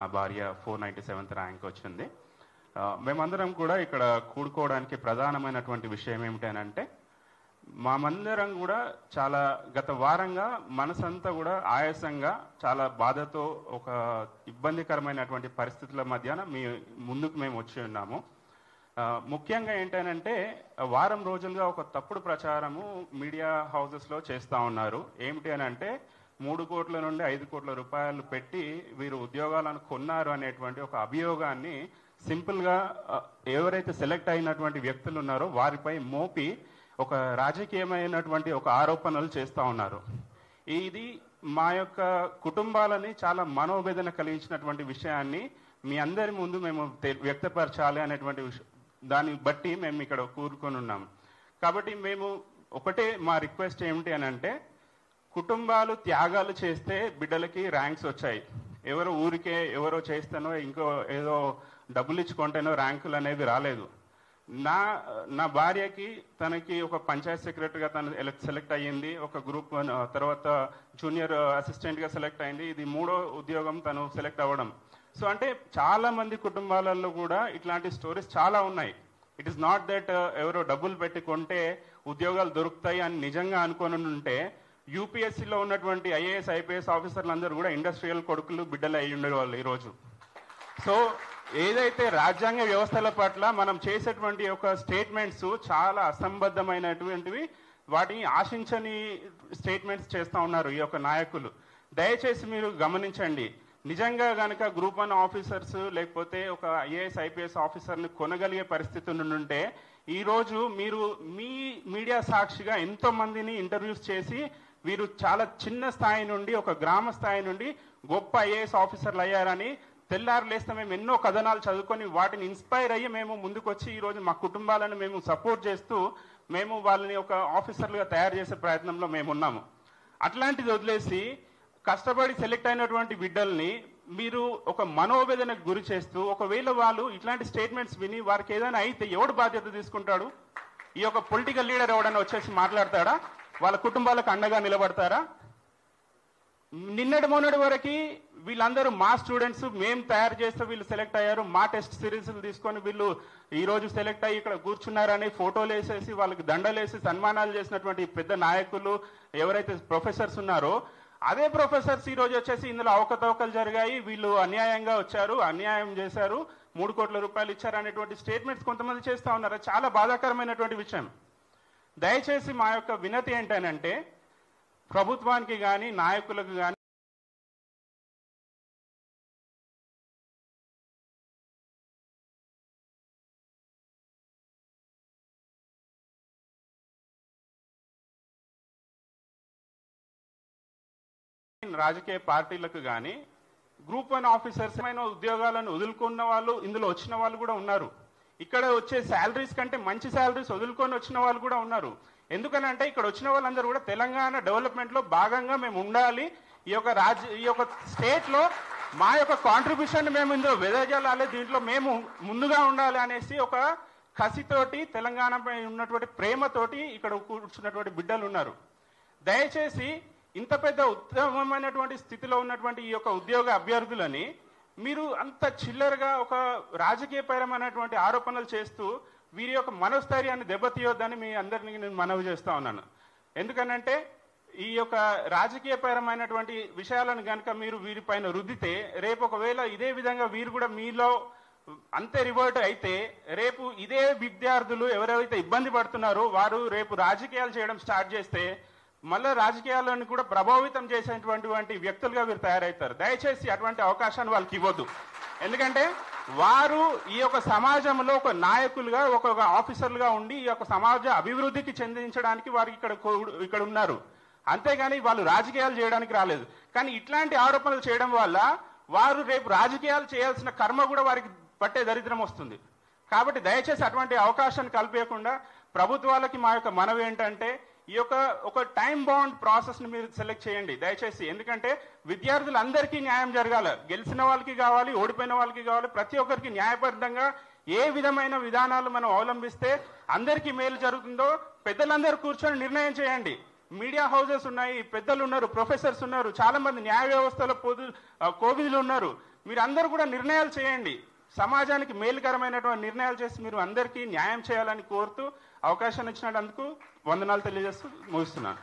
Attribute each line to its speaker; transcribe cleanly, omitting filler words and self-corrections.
Speaker 1: మా భార్య 497th rank వచ్చింది. మేమందరం కూడా ఇక్కడ కూడుకోవడానికి ప్రధానమైనటువంటి విషయం ఏమిటనంటే, మామందరం కూడా చాలా గత వారంగా మనసంతా కూడా ఆయాసంగా, చాలా బాధతో, ఒక ఇబ్బందికరమైనటువంటి పరిస్థితుల మధ్యన మీ ముందుకు మేము వచ్చి ఉన్నాము. ముఖ్యంగా ఏంటనంటే, వారం రోజులుగా ఒక తప్పుడు ప్రచారము మీడియా హౌసెస్లో చేస్తూ ఉన్నారు. ఏమిటి అనంటే, 3 కోట్ల నుండి 5 కోట్ల రూపాయలు పెట్టి వీరు ఉద్యోగాలను కొన్నారు అనేటువంటి ఒక అభియోగాన్ని సింపుల్గా ఎవరైతే సెలెక్ట్ అయినటువంటి వ్యక్తులు ఉన్నారో వారిపై మోపి ఒక రాజకీయమైనటువంటి ఒక ఆరోపణలు చేస్తూ ఉన్నారు. ఇది మా యొక్క కుటుంబాలని చాలా మనోవేదన కలిగించినటువంటి విషయాన్ని మీ అందరి ముందు మేము వ్యక్తపరచాలి అనేటువంటి దాన్ని బట్టి మేము ఇక్కడ కూరుకొని ఉన్నాము. కాబట్టి మేము ఒకటే మా రిక్వెస్ట్ ఏమిటి అని అంటే, కుటుంబాలు త్యాగాలు చేస్తే బిడ్డలకి ర్యాంక్స్ వచ్చాయి. ఎవరో ఊరికే ఎవరో చేస్తేనో ఇంకో ఏదో డబ్బులు ఇచ్చుకుంటేనో ర్యాంకులు అనేవి రాలేదు. నా భార్యకి తనకి ఒక పంచాయత్ సెక్రటరీగా తను సెలెక్ట్ అయ్యింది, ఒక గ్రూప్ తర్వాత జూనియర్ అసిస్టెంట్గా సెలెక్ట్ అయింది. ఇది 3వ ఉద్యోగం తను సెలెక్ట్ అవ్వడం. సో అంటే చాలా మంది కుటుంబాలలో కూడా ఇట్లాంటి స్టోరీస్ చాలా ఉన్నాయి. ఇట్ ఈస్ నాట్ దట్ ఎవరో డబ్బులు పెట్టి కొంటే ఉద్యోగాలు దొరుకుతాయి అని నిజంగా అనుకొని ఉంటే యూపీఎస్సీలో ఉన్నటువంటి ఐఏఎస్ ఐపీఎస్ ఆఫీసర్లు అందరూ కూడా ఇండస్ట్రియల్ కొడుకులు బిడ్డలు అయ్యి ఉండేవాళ్ళు ఈరోజు. సో ఏదైతే రాజ్యాంగ వ్యవస్థల పట్ల మనం చేసేటువంటి ఒక స్టేట్మెంట్స్ చాలా అసంబద్ధమైనటువంటివి, వాటిని ఆశించని స్టేట్మెంట్స్ చేస్తూ ఉన్నారు ఈ యొక్క నాయకులు. దయచేసి మీరు గమనించండి. నిజంగా కనుక గ్రూప్ 1 ఆఫీసర్స్ లేకపోతే ఒక ఐఏఎస్ ఐపీఎస్ ఆఫీసర్ని కొనగలిగే పరిస్థితి ఉంటే ఈరోజు మీరు మీ మీడియా సాక్షిగా ఎంతో మందిని ఇంటర్వ్యూస్ చేసి వీరు చాలా చిన్న స్థాయి నుండి, ఒక గ్రామ స్థాయి నుండి గొప్ప ఐఏఎస్ ఆఫీసర్లు అయ్యారని తెల్లారు లేస్తే మేము ఎన్నో కథనాలు చదువుకొని వాటిని ఇన్స్పైర్ అయ్యి మేము ముందుకొచ్చి ఈరోజు మా కుటుంబాలను మేము సపోర్ట్ చేస్తూ మేము వాళ్ళని ఒక ఆఫీసర్లుగా తయారు చేసే ప్రయత్నంలో మేము ఉన్నాము. అట్లాంటిది వదిలేసి కష్టపడి సెలెక్ట్ అయినటువంటి బిడ్డల్ని మీరు ఒక మనోవేదనకు గురి చేస్తూ, ఒకవేళ వాళ్ళు ఇట్లాంటి స్టేట్మెంట్స్ విని వారికి ఏదైనా అయితే ఎవడు బాధ్యత తీసుకుంటాడు? ఈ యొక్క పొలిటికల్ లీడర్ ఎవడన్నా వచ్చేసి మాట్లాడతాడా? వాళ్ళ కుటుంబాలకు అండగా నిలబడతారా? నిన్నటి మొన్నటి వరకు వీళ్ళందరూ మా స్టూడెంట్స్, మేము తయారు చేస్తే వీళ్ళు సెలెక్ట్ అయ్యారు, మా టెస్ట్ సిరీస్లు తీసుకొని వీళ్ళు ఈరోజు సెలెక్ట్ అయ్యి ఇక్కడ కూర్చున్నారని ఫోటోలు వేసేసి వాళ్ళకి దండలేసి సన్మానాలు చేసినటువంటి పెద్ద నాయకులు ఎవరైతే ప్రొఫెసర్స్ ఉన్నారో, అదే ప్రొఫెసర్స్ ఈరోజు వచ్చేసి ఇందులో అవకతవకలు జరిగాయి, వీళ్ళు అన్యాయంగా వచ్చారు, అన్యాయం చేశారు, 3 కోట్ల రూపాయలు ఇచ్చారు అనేటువంటి స్టేట్మెంట్స్ కొంతమంది చేస్తూ ఉన్నారు. చాలా బాధాకరమైనటువంటి విషయం. దయచేసి మా యొక్క వినతి ఏంటనంటే, ప్రభుత్వానికి కానీ నాయకులకు కానీ రాజకీయ పార్టీలకు కానీ గ్రూప్ 1 ఆఫీసర్స్ అయిన ఉద్యోగాలను వదులుకున్న వాళ్ళు ఇందులో వచ్చిన వాళ్ళు కూడా ఉన్నారు. ఇక్కడ వచ్చే శాలరీస్ కంటే మంచి శాలరీస్ వదులుకొని వచ్చిన వాళ్ళు కూడా ఉన్నారు. ఎందుకనంటే ఇక్కడ వచ్చిన వాళ్ళందరూ కూడా తెలంగాణ డెవలప్మెంట్లో భాగంగా మేము ఉండాలి, ఈ యొక్క స్టేట్లో మా యొక్క కాంట్రిబ్యూషన్ మేము ఇందులో వెదజల్లాలి, దీంట్లో మేము ముందుగా ఉండాలి అనేసి ఒక కసితోటి, తెలంగాణపై ఉన్నటువంటి ప్రేమతోటి ఇక్కడ కూర్చున్నటువంటి బిడ్డలు ఉన్నారు. దయచేసి ఇంత పెద్ద ఉత్తమమైనటువంటి స్థితిలో ఉన్నటువంటి ఈ యొక్క ఉద్యోగ అభ్యర్థులని మీరు అంత చిల్లరగా ఒక రాజకీయపరమైనటువంటి ఆరోపణలు చేస్తూ వీరి యొక్క మనోస్థైర్యాన్ని దెబ్బతీయొద్దని మీ అందరినీ నేను మనవి చేస్తూ ఉన్నాను. ఎందుకనంటే ఈ యొక్క రాజకీయపరమైనటువంటి విషయాలను కనుక మీరు వీరిపైన రుద్దితే, రేపు ఒకవేళ ఇదే విధంగా వీరు కూడా మీలో అంతే రివర్ట్ అయితే, రేపు ఇదే విద్యార్థులు ఎవరైతే ఇబ్బంది పడుతున్నారో వారు రేపు రాజకీయాలు చేయడం స్టార్ట్ చేస్తే మళ్ళీ రాజకీయాలను కూడా ప్రభావితం చేసేటువంటి వ్యక్తులుగా వీరు తయారవుతారు. దయచేసి అటువంటి అవకాశాన్ని వాళ్ళకి ఇవ్వద్దు. ఎందుకంటే వారు ఈ యొక్క సమాజంలో ఒక నాయకులుగా, ఒక ఆఫీసర్లుగా ఉండి ఈ యొక్క సమాజ అభివృద్ధికి చెందించడానికి వారు ఇక్కడ ఉన్నారు. అంతేగాని వాళ్ళు రాజకీయాలు చేయడానికి రాలేదు. కానీ ఇట్లాంటి ఆరోపణలు చేయడం వల్ల వారు రేపు రాజకీయాలు చేయాల్సిన కర్మ కూడా వారికి పట్టే దరిద్రం వస్తుంది. కాబట్టి దయచేసి అటువంటి అవకాశాన్ని కల్పించకుండా ప్రభుత్వాలకి మా యొక్క మనవి ఏంటంటే, ఈ యొక్క ఒక టైం బౌండ్ ప్రాసెస్ని మీరు సెలెక్ట్ చేయండి దయచేసి. ఎందుకంటే విద్యార్థులందరికీ న్యాయం జరగాలి, గెలిచిన వాళ్ళకి కావాలి, ఓడిపోయిన వాళ్ళకి కావాలి, ప్రతి ఒక్కరికి న్యాయబద్ధంగా ఏ విధమైన విధానాలు మనం అవలంబిస్తే అందరికీ మేలు జరుగుతుందో పెద్దలందరూ కూర్చొని నిర్ణయం చేయండి. మీడియా హౌసెస్ ఉన్నాయి, పెద్దలు ఉన్నారు, ప్రొఫెసర్స్ ఉన్నారు, చాలా మంది న్యాయ వ్యవస్థలో కోవిదులు ఉన్నారు. మీరు అందరూ కూడా నిర్ణయాలు చేయండి, సమాజానికి మేలుకరమైనటువంటి నిర్ణయాలు చేసి మీరు అందరికీ న్యాయం చేయాలని కోరుతూ అవకాశాన్ని ఇచ్చినందుకు వందనాలు తెలియజేస్తూ ముగిస్తున్నాను.